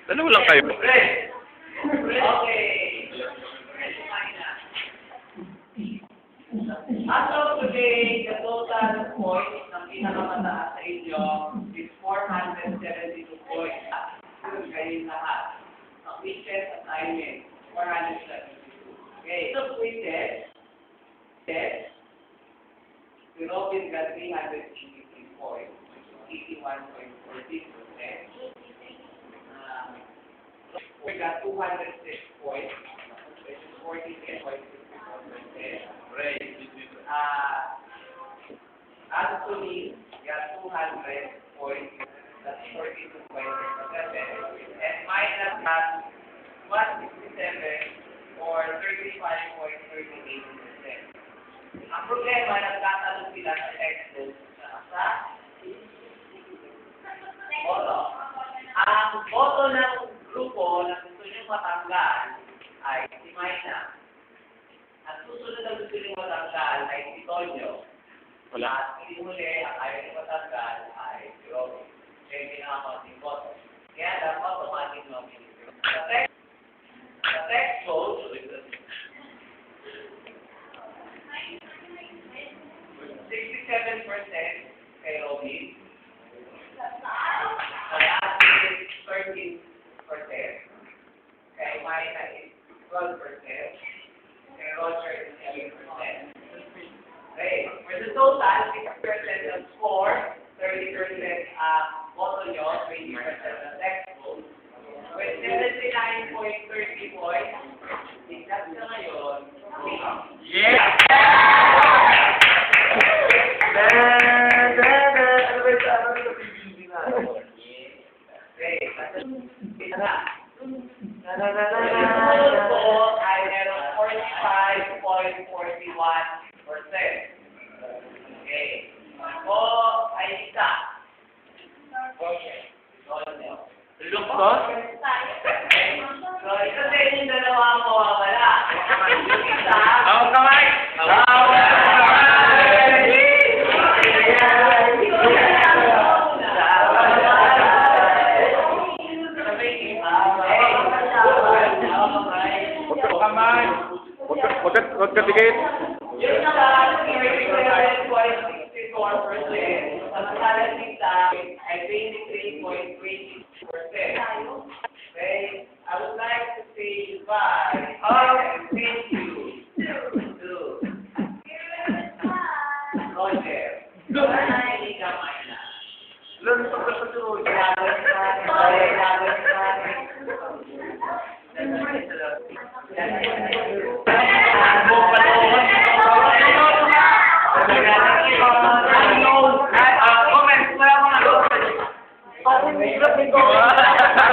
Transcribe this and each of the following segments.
Dalawa lang kayo. Okay. As of today, the total points ng pinakamataas sa inyo is 472 points. Kayo lahat. Ang quizzes assignment, 472. Okay. So, quizzes, si Robin got 383 points, which is 81.14%. We got 206 points, which is 46.54%. Anthony got 200 points, that's 42.7%. And minus got 167 or 35.38%. Ang problema, nagtatanong sila sa textbook sa boto. Ang boto ng grupo na gusto nyo matanggal ay si Mayna. At susunod na gusto nyo matanggal ay si Tonyo. Wala. At huli ang ayaw nyo matanggal ay si Robin. Kaya pinakakonting boto. Kaya lang automatic nominee. Sa textbook, 67% kay Robin. Kaya is 13%. Kay Mayna is 12%. Kay Roger is 7%. Okay. For the total, 6% of score, 30% boto nyo, 20% of textbook. With 79.30 points, exact na ngayon, Yeah! Sumunod po ay meron 45.41%. Okay. O ay isa. Okay. Lukos? So, isa sa inyong dalawa ang mawawala. Yung isa, Ang kamay! Kamay! Huwag ka tigit. yung isa, 37.64%. Samantala sita ay 23.20%. Okay? I would like to say goodbye and thank you to Roger. Hindi ka Mayna.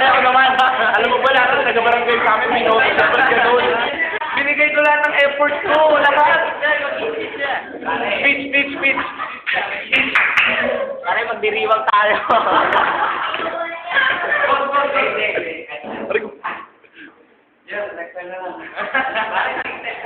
Ako naman, alam mo ba lahat ng taga-barangay kami, minuto sa pagkakataon. Binigay ko lahat ng effort ko, lahat. Speech. Pare, magdiriwang tayo. Aray ko. Yes, next time na lang.